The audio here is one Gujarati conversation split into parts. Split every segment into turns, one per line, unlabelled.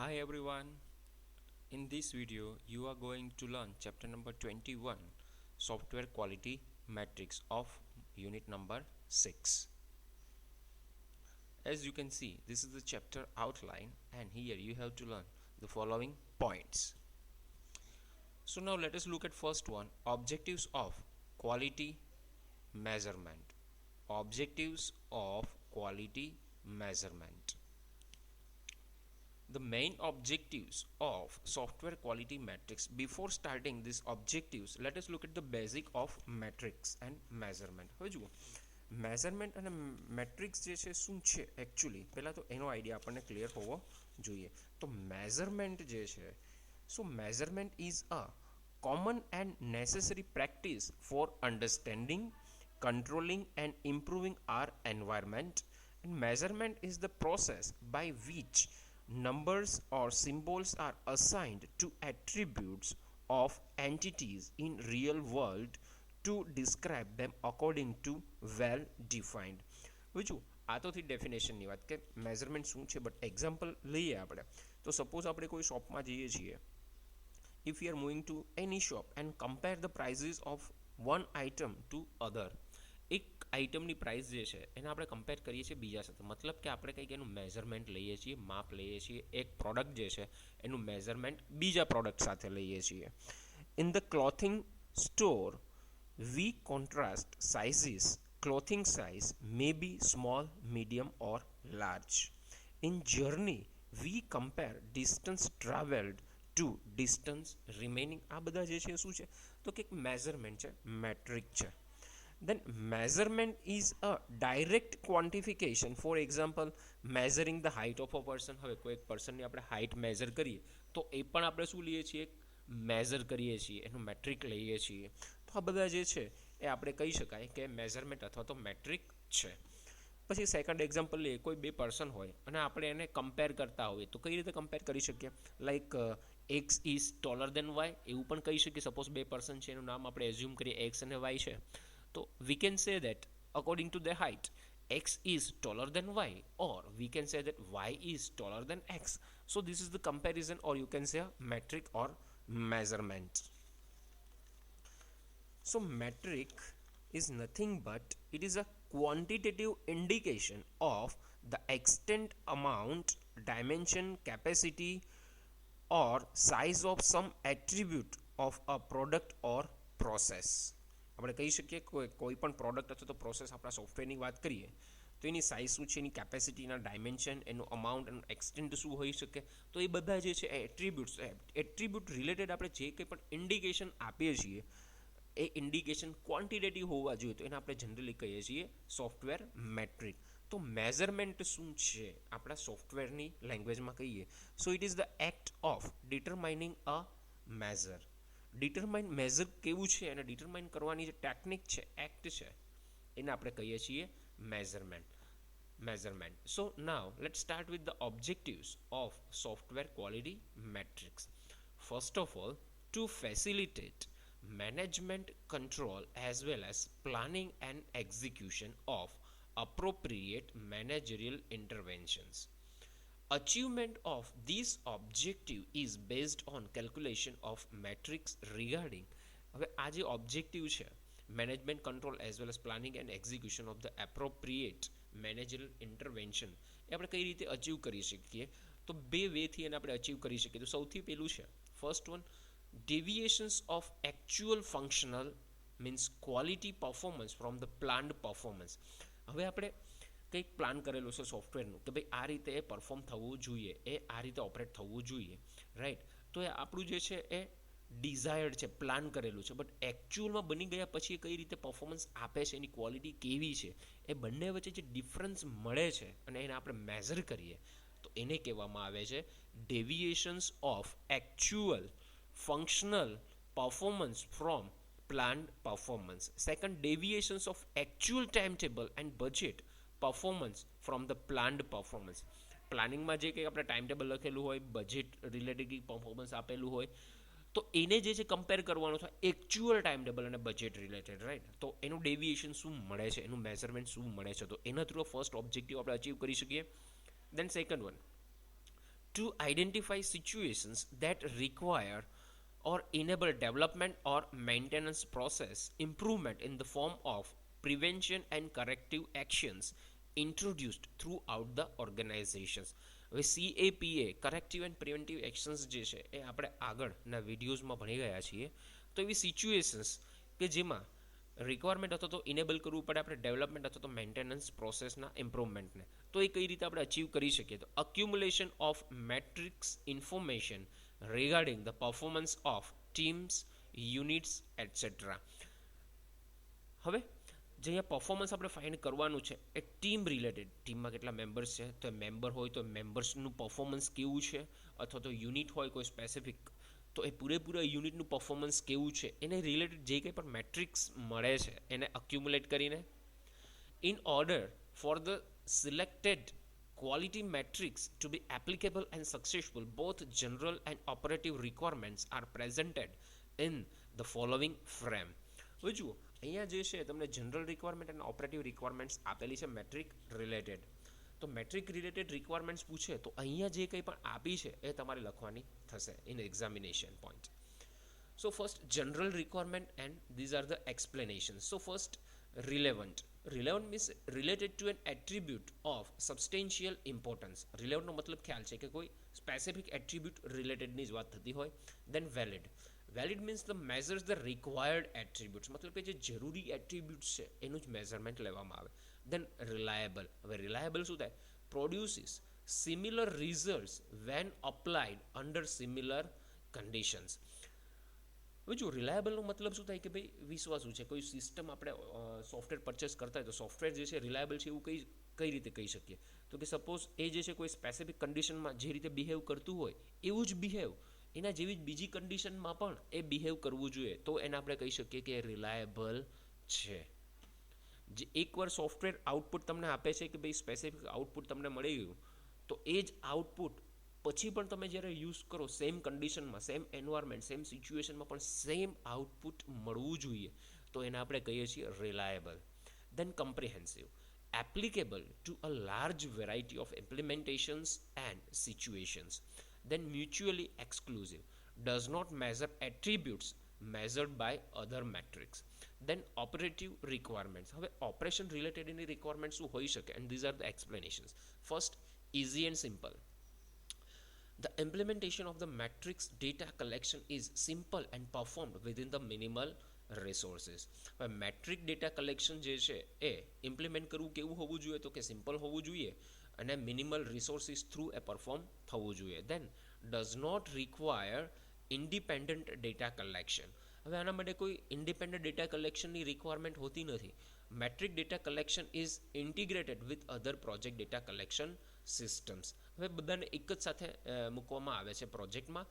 Hi everyone. In this video, you are going to learn chapter number 21, Software Quality Metrics of unit number 6. As you can see, this is the chapter outline and here you have to learn the following points. So now let us look at first one, objectives of quality measurement. Objectives of quality measurement. The main objectives of software quality metrics. Before starting these objectives, let us look at the basic of metrics and measurement. હવે જુઓ મેઝરમેન્ટ અને મેટ્રિક્સ જે છે શું છે એકચ્યુઅલી પહેલાં તો એનો આઈડિયા આપણને ક્લિયર હોવો જોઈએ. તો મેઝરમેન્ટ જે છે so measurement is a common and necessary practice for understanding, controlling and improving our environment. And measurement is the process by which numbers or symbols are assigned to attributes of entities in real world to describe them according to well defined. બીજું આ તો થઈ ડેફિનેશનની વાત કે મેઝરમેન્ટ શું છે, બટ એક્ઝામ્પલ લઈએ આપણે. તો સપોઝ આપણે કોઈ શોપમાં જઈએ છીએ. If you are moving to any shop and compare the prices of one item to other, એક આઇટમની પ્રાઇસ જે છે એને આપણે કમ્પેર કરીએ છીએ બીજા સાથે, મતલબ કે આપણે કંઈક એનું મેઝરમેન્ટ લઈએ છીએ, માપ લઈએ છીએ. એક પ્રોડક્ટ જે છે એનું મેઝરમેન્ટ બીજા પ્રોડક્ટ સાથે લઈએ છીએ. In the clothing store we contrast sizes. Clothing size may be small, medium or large. In journey we compare distance travelled to distance remaining. આ બધા જે છે શું છે તો કે મેઝરમેન્ટ છે, મેટ્રિક છે. Then measurement is a direct quantification. For example, measuring the height of a person. હવે કોઈ એક પર્સનની આપણે હાઇટ મેઝર કરીએ તો એ પણ આપણે શું લઈએ છીએ, મેઝર કરીએ છીએ, એનું મેટ્રિક લઈએ છીએ. તો આ બધા જે છે એ આપણે કહી શકાય કે મેઝરમેન્ટ અથવા તો મેટ્રિક છે. પછી સેકન્ડ એક્ઝામ્પલ લઈએ, કોઈ બે પર્સન હોય અને આપણે એને કમ્પેર કરતા હોઈએ તો કઈ રીતે કમ્પેર કરી શકીએ, like x is taller than y એવું પણ કહી શકીએ. સપોઝ બે પર્સન છે, એનું નામ આપણે એઝ્યુમ કરીએ એક્સ અને વાય છે. So we can say that according to their height, x is taller than y, or we can say that y is taller than x. So this is the comparison, or you can say a metric or measurement. So metric is nothing but it is a quantitative indication of the extent, amount, dimension, capacity or size of some attribute of a product or process. આપણે કહી શકીએ કોઈ પણ પ્રોડક્ટ અથવા તો પ્રોસેસ આપણા સોફ્ટવેરની વાત કરીએ તો એની સાઇઝ શું છે, એની કેપેસિટીના ડાયમેન્શન, એનું અમાઉન્ટ, એનું એક્સટેન્ટ શું હોઈ શકે. તો એ બધા જે છે એ એટ્રીબ્યુટ્સ, એટ્રીબ્યુટ રિલેટેડ આપણે જે કંઈ પણ ઇન્ડિકેશન આપીએ છીએ એ ઇન્ડિકેશન ક્વોન્ટિટેટિવ હોવા જોઈએ, તો એને આપણે જનરલી કહીએ છીએ સોફ્ટવેર મેટ્રિક. તો મેઝરમેન્ટ શું છે આપણા સોફ્ટવેરની લેંગ્વેજમાં કહીએ so it is the act of determining a measure. Determine measure કેવું છે અને ડિટરમાઇન કરવાની જે ટેકનિક છે, એક્ટ છે, એને આપણે કહીએ છીએ measurement. So now let start with the objectives of software quality metrics. First of all, to facilitate management control as well as planning and execution of appropriate managerial interventions. Achievement of this objective is based on calculation of metrics regarding હવે આ જે ઓબ્જેક્ટિવ છે management control as well as planning and execution of the appropriate managerial intervention એ આપણે કઈ રીતે અચીવ કરી શકીએ તો બે વેથી એને આપણે અચીવ કરી શકીએ. તો સૌથી પહેલું છે first one, deviations of actual functional means quality performance from the planned performance. હવે આપણે કંઈક પ્લાન કરેલું છે સોફ્ટવેરનું કે ભાઈ આ રીતે એ પરફોર્મ થવું જોઈએ, એ આ રીતે ઓપરેટ થવું જોઈએ, રાઈટ. તો એ આપણું જે છે એ ડિઝાયર્ડ છે, પ્લાન કરેલું છે, બટ એકચ્યુઅલમાં બની ગયા પછી એ કઈ રીતે પરફોર્મન્સ આપે છે, એની ક્વોલિટી કેવી છે, એ બંને વચ્ચે જે ડિફરન્સ મળે છે અને એને આપણે મેઝર કરીએ તો એને કહેવામાં આવે છે deviations of actual functional performance from planned performance. Second, deviations of actual timetable and budget performance from the planned performance. પ્લાનિંગમાં જે કંઈ આપણે ટાઈમ ટેબલ લખેલું હોય, બજેટ રિલેટેડ પરફોર્મન્સ આપેલું હોય તો એને જે છે કમ્પેર કરવાનું થાય એકચ્યુઅલ ટાઈમ ટેબલ અને બજેટ રિલેટેડ, રાઈટ. તો એનું ડેવિએશન શું મળે છે, એનું મેઝરમેન્ટ શું મળે છે, તો એના થ્રુ ફર્સ્ટ ઓબ્જેક્ટિવ આપણે અચીવ કરી શકીએ. Then second one, to identify situations that require or enable development or maintenance process improvement in the form of prevention and corrective actions introduced throughout the organizations. હવે CAPA corrective and preventive actions જે છે એ આપણે આગળના વિડીયોઝમાં ભણી ગયા છીએ. તો એવી સિચ્યુએશન્સ કે જેમાં રિક્વાયરમેન્ટ અથવા તો ઇનેબલ કરવું પડે આપણે ડેવલપમેન્ટ અથવા તો મેન્ટેનન્સ પ્રોસેસના ઇમ્પ્રુવમેન્ટને, તો એ કઈ રીતે આપણે અચીવ કરી શકીએ? તો accumulation of metrics information regarding the performance of teams, units etcetera. હવે જે અહીંયા પરફોર્મન્સ આપણે ફાઇન્ડ કરવાનું છે એ ટીમ રિલેટેડ, ટીમમાં કેટલા મેમ્બર્સ છે, તો મેમ્બર હોય તો મેમ્બર્સનું પરફોર્મન્સ કેવું છે, અથવા તો યુનિટ હોય કોઈ સ્પેસિફિક તો એ પૂરેપૂરા યુનિટનું પરફોર્મન્સ કેવું છે, એને રિલેટેડ જે કંઈ પણ મેટ્રિક્સ મળે છે એને અક્યુમ્યુલેટ કરીને in order for the selected quality metrics to be applicable and successful, both general and operative requirements are presented in the following frame. હવે જુઓ અહીંયા જે છે તમને જનરલ રિક્વાયરમેન્ટ અને ઓપરેટિવ રિક્વાયરમેન્ટ્સ આપેલી છે મેટ્રિક રિલેટેડ. તો મેટ્રિક રિલેટેડ રિક્વાયરમેન્ટ્સ પૂછે તો અહીંયા જે કંઈ પણ આપી છે એ તમારે લખવાની થશે in examination point. So first general requirement and these are the explanations. So first relevant. Relevant means related to an attribute of substantial importance. Relevant નો મતલબ ખ્યાલ છે કે કોઈ સ્પેસિફિક એટ્રીબ્યુટ રિલેટેડની જ વાત થતી હોય. Then valid. Valid means the measures the required attributes. મતલબ કે જે જરૂરી એટ્રીબ્યુટ્સ છે એનું જ મેઝરમેન્ટ લેવામાં આવે. Then reliable. હવે reliable શું થાય? Produces similar results when applied under similar conditions. હવે જો રિલાયબલનો મતલબ શું થાય કે ભાઈ વિશ્વાસુ છે. કોઈ સિસ્ટમ આપણે સોફ્ટવેર પરચેસ કરતા હોય તો સોફ્ટવેર જે છે રિલાયબલ છે એવું કઈ રીતે કહી શકીએ? તો કે સપોઝ એ જે છે કોઈ સ્પેસિફિક કન્ડિશનમાં જે રીતે બિહેવ કરતું હોય એવું જ બિહેવ એના જેવી જ બીજી કન્ડિશનમાં પણ એ બિહેવ કરવું જોઈએ, તો એને આપણે કહી શકીએ કે રિલાયબલ છે. જે એકવાર સોફ્ટવેર આઉટપુટ તમને આપે છે કે ભાઈ સ્પેસિફિક આઉટપુટ તમને મળી ગયું, તો એ જ આઉટપુટ પછી પણ તમે જ્યારે યુઝ કરો સેમ કન્ડિશનમાં, સેમ એન્વાયરમેન્ટ, સેમ સિચ્યુએશનમાં પણ સેમ આઉટપુટ મળવું જોઈએ, તો એને આપણે કહીએ છીએ reliable. Then comprehensive. Applicable to a large variety of implementations and situations. Then mutually exclusive, does not measure attributes measured by other metrics. Then operative requirements. હવે ઓપરેશન રિલેટેડ એની રિક્વાયરમેન્ટ શું હોઈ શકે? And these are the explanations. First, easy and simple. The implementation of the matrix data collection is simple and performed within the minimal resources. હવે મેટ્રિક ડેટા કલેક્શન જે છે એ ઇમ્પ્લિમેન્ટ કરવું કેવું હોવું જોઈએ? તો કે સિમ્પલ હોવું જોઈએ અને મિનિમલ રિસોર્સિસ થ્રુ એ પરફોર્મ થવું જોઈએ. Then does not require independent data collection. હવે આના માટે કોઈ ઇન્ડિપેન્ડન્ટ ડેટા કલેક્શનની રિક્વાયરમેન્ટ હોતી નથી. Metric data collection is integrated with other project data collection systems. હવે બધાને એક જ સાથે મૂકવામાં આવે છે પ્રોજેક્ટમાં.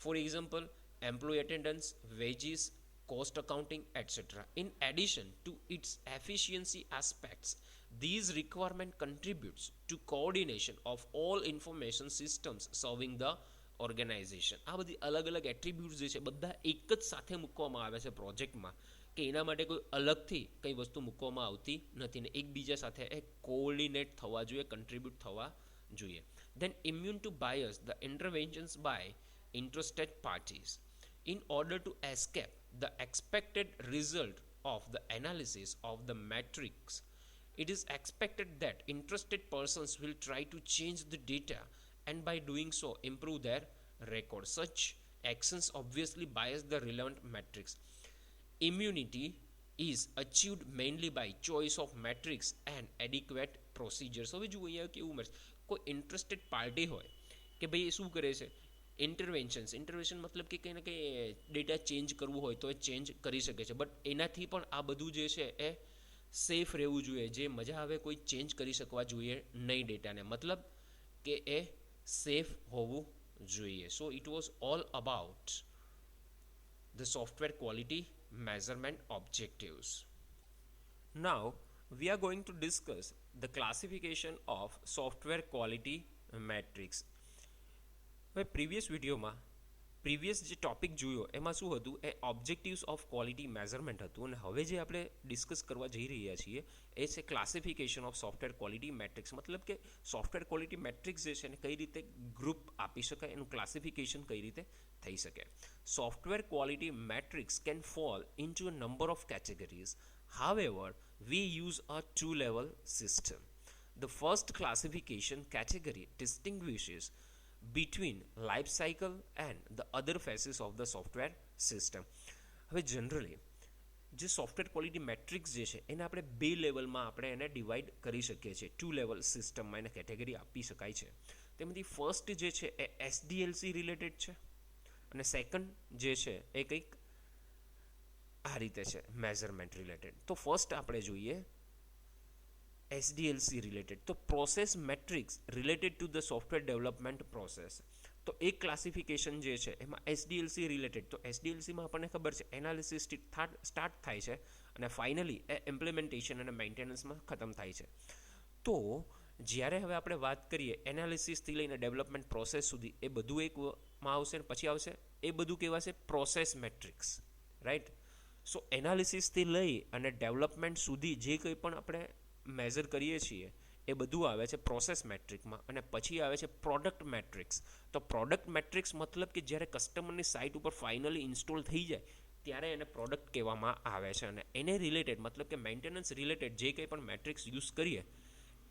For example employ attendance, wages, cost accounting, etc. In addition to its efficiency aspects, these requirement contributes to coordination of all information systems serving the organization. આ બધી અલગ અલગ એટ્રીબ્યુટ્સ જે છે બધા એક જ સાથે મૂકવામાં આવે છે પ્રોજેક્ટમાં, કે એના માટે કોઈ અલગથી કંઈ વસ્તુ મૂકવામાં આવતી નથી ને એકબીજા સાથે એ કોઓર્ડિનેટ થવા જોઈએ, કન્ટ્રીબ્યુટ થવા જોઈએ. Then immune to bias, the interventions by interested parties. In order to escape the expected result of the analysis of the matrix, it is expected that interested persons will try to change the data and by doing so improve their record. Such actions obviously bias the relevant matrix. Immunity is achieved mainly by choice of matrix and adequate procedures. હવે જુઓ અહીંયા કેવું મળશે, કોઈ ઇન્ટરેસ્ટેડ પાર્ટી હોય કે ભાઈ એ શું કરે છે, ઇન્ટરવેન્શન મતલબ કે કંઈ ને કંઈ ડેટા ચેન્જ કરવું હોય તો એ ચેન્જ કરી શકે છે, બટ એનાથી પણ આ બધું જે છે એ સેફ રહેવું જોઈએ. જે મજા આવે કોઈ ચેન્જ કરી શકવા જોઈએ નહીં ડેટાને, મતલબ કે એ સેફ હોવું જોઈએ. So it was all about the software quality measurement objectives. Now we are going to discuss the classification of software quality metrics. હવે પ્રીવિયસ વિડીયોમાં પ્રીવિયસ જે ટોપિક જોયો એમાં શું હતું, એ ઓબ્જેક્ટિવ્સ ઓફ ક્વોલિટી મેઝરમેન્ટ હતું, અને હવે જે આપણે ડિસ્કસ કરવા જઈ રહ્યા છીએ એ છે classification of software quality matrix. મતલબ કે સોફ્ટવેર ક્વોલિટી મેટ્રિક્સ જે છે એને કઈ રીતે ગ્રુપ આપી શકાય, એનું ક્લાસિફિકેશન કઈ રીતે થઈ શકે. Software quality matrix can fall into a number of categories. However, we use a two-level system. The first classification category distinguishes between life cycle and the other phases of the software system. હવે જનરલી જે સોફ્ટવેર ક્વોલિટી મેટ્રિક્સ જે છે એને આપણે બે લેવલમાં આપણે એને ડિવાઈડ કરી શકીએ છીએ. ટુ લેવલ સિસ્ટમમાં એને કેટેગરી આપી શકાય છે. તેમાંથી ફર્સ્ટ જે છે એ એસડીએલસી રિલેટેડ છે, અને સેકન્ડ જે છે એ કંઈક આ રીતે છે, મેઝરમેન્ટ રિલેટેડ. તો ફર્સ્ટ આપણે જોઈએ એસડીએલસી રિલેટેડ, તો process matrix related to the software development process. તો એક ક્લાસિફિકેશન જે છે એમાં એસડીએલસી રિલેટેડ, તો એસડીએલસીમાં આપણને ખબર છે એનાલિસિસ સ્ટાર્ટ થાય છે અને ફાઇનલી એ ઇમ્પ્લિમેન્ટેશન અને મેન્ટેનન્સમાં ખતમ થાય છે. તો જ્યારે હવે આપણે વાત કરીએ એનાલિસિસથી લઈને ડેવલપમેન્ટ પ્રોસેસ સુધી, એ બધું એકમાં આવશે ને પછી આવશે એ બધું કહેવાશે પ્રોસેસ મેટ્રિક્સ, રાઈટ. સો એનાલિસિસથી લઈ અને ડેવલપમેન્ટ સુધી જે કંઈ પણ આપણે મેઝર કરીએ છીએ એ બધું આવે છે પ્રોસેસ મેટ્રિકમાં, અને પછી આવે છે પ્રોડક્ટ મેટ્રિક્સ. તો પ્રોડક્ટ મેટ્રિક્સ મતલબ કે જ્યારે કસ્ટમરની સાઇટ ઉપર ફાઇનલી ઇન્સ્ટોલ થઈ જાય ત્યારે એને પ્રોડક્ટ કહેવામાં આવે છે, અને એને રિલેટેડ મતલબ કે મેન્ટેનન્સ રિલેટેડ જે કંઈ પણ મેટ્રિક્સ યુઝ કરીએ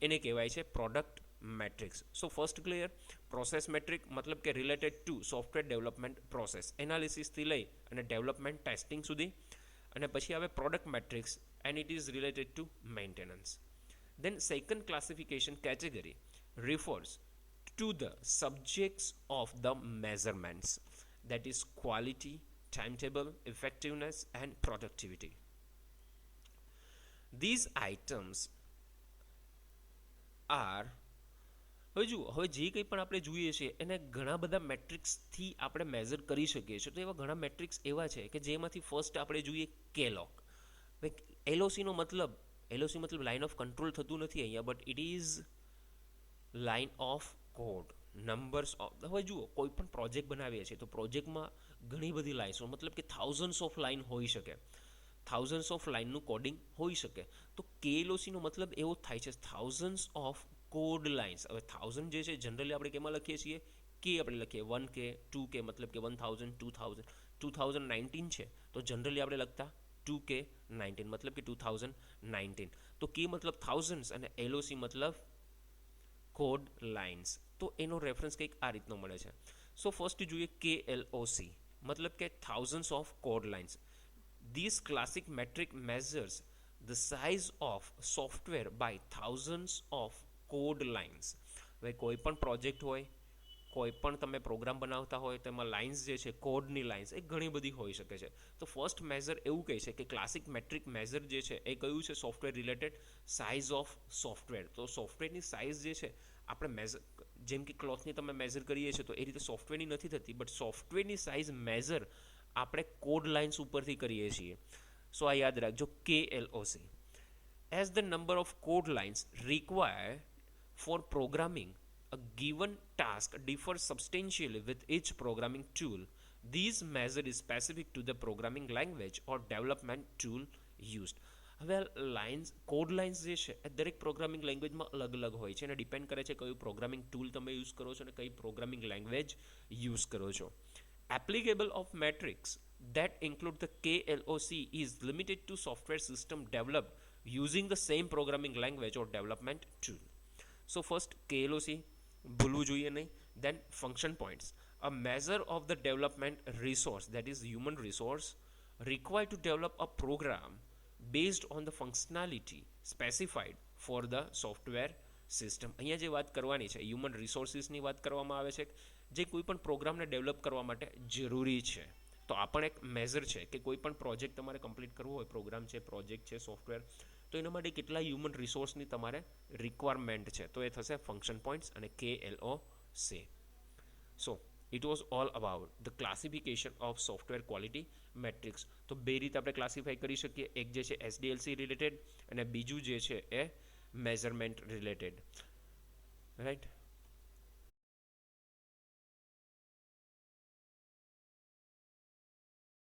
એને કહેવાય છે product metrics. So first clear, process metric મતલબ કે related to software development process, એનાલિસિસથી લઈ અને ડેવલપમેન્ટ ટેસ્ટિંગ સુધી. અને પછી આવે product metrics and it is related to maintenance. Then second classification category refers to the subjects of the measurements, that is quality, timetable, effectiveness and productivity. These items are હવે જે કંઈ પણ આપણે જોઈએ છીએ એને ઘણા બધા મેટ્રિક્સથી આપણે મેઝર કરી શકીએ છીએ. તો એવા ઘણા મેટ્રિક્સ એવા છે કે જેમાંથી ફર્સ્ટ આપણે જોઈએ કેલોક. એલઓસીનો મતલબ લાઇન ઓફ કંટ્રોલ થતું નથી અહીંયા, but it is line of code, numbers of. હવે જુઓ, કોઈ પણ પ્રોજેક્ટ બનાવીએ છીએ તો પ્રોજેક્ટમાં ઘણી બધી લાઇન્સો, મતલબ કે થાઉઝન્ડ્સ ઓફ લાઇન હોઈ શકે, થાઉઝન્ડ્સ ઓફ લાઇનનું કોડિંગ હોઈ શકે. તો કેએલઓસીનો મતલબ એવો થાય છે થાઉઝન્ડ્સ ઓફ કોડ લાઇન્સ. હવે 1000 જે છે જનરલી આપણે કેમાં લખીએ છીએ, કે આપણે લખીએ 1K 2K, મતલબ કે 1000 2000. 2019 છે તો જનરલી આપણે લખતા 2K19, મતલબ કે 2019. તો કે મતલબ થાઉઝન્ડ્સ અને એલઓસી મતલબ કોડ લાઇન્સ. તો એનો રેફરન્સ કંઈક આ રીતનો મળે છે. સો ફર્સ્ટ જોઈએ KLOC, મતલબ કે thousands of code lines. This classic metric measures the size of software by thousands of code lines. હવે કોઈ પણ પ્રોજેક્ટ હોય, કોઈ પણ તમે પ્રોગ્રામ બનાવતા હોય તેમાં લાઇન્સ જે છે, કોડની લાઇન્સ એ ઘણી બધી હોઈ શકે છે. તો ફર્સ્ટ મેઝર એવું કહે છે કે ક્લાસિક મેટ્રિક મેઝર જે છે એ કયું છે, software related size of software. તો સોફ્ટવેરની સાઇઝ જે છે આપણે મેઝર, જેમ કે ક્લોથની તમે મેઝર કરીએ છીએ તો એ રીતે સોફ્ટવેરની નથી થતી, બટ સોફ્ટવેરની સાઇઝ મેઝર આપણે કોડ લાઇન્સ ઉપરથી કરીએ છીએ. સો આ યાદ રાખજો, KLOC. As the number of code lines required for programming a given task differs substantially with each programming tool, these measure is specific to the programming language or development tool used. હવે લાઇન્સ, કોડ લાઇન્સ જે છે એ દરેક પ્રોગ્રામિંગ લેંગ્વેજમાં અલગ અલગ હોય છે, અને ડિપેન્ડ કરે છે કયું પ્રોગ્રામિંગ ટૂલ તમે યુઝ કરો છો અને કઈ પ્રોગ્રામિંગ લેંગ્વેજ યુઝ કરો છો. Applicable of metrics that include the KLOC is limited to software system developed using the same programming language or development tool. So first KLOC ભૂલવું જોઈએ નહીં. Then function points, a measure of the development resource, that is human resource required to develop a program based on the functionality specified for the software system. અહીંયા જે વાત કરવાની છે હ્યુમન રિસોર્સિસની વાત કરવામાં આવે છે, જે કોઈ પણ પ્રોગ્રામને ડેવલપ કરવા માટે જરૂરી છે. તો આ પણ એક મેઝર છે કે કોઈ પણ પ્રોજેક્ટ તમારે કમ્પ્લીટ કરવો હોય, પ્રોગ્રામ છે, પ્રોજેક્ટ છે, સોફ્ટવેર, તો એના માટે કેટલા હ્યુમન રિસોર્સની તમારે રિક્વાયરમેન્ટ છે, તો એ થશે ફંક્શન પોઈન્ટ્સ અને KLOC. So it was all about the classification of software quality matrix. તો બે રીતે આપણે ક્લાસિફાઈ કરી શકીએ, એક જે છે SDLC રિલેટેડ અને બીજું જે છે એ મેઝરમેન્ટ રિલેટેડ, રાઈટ.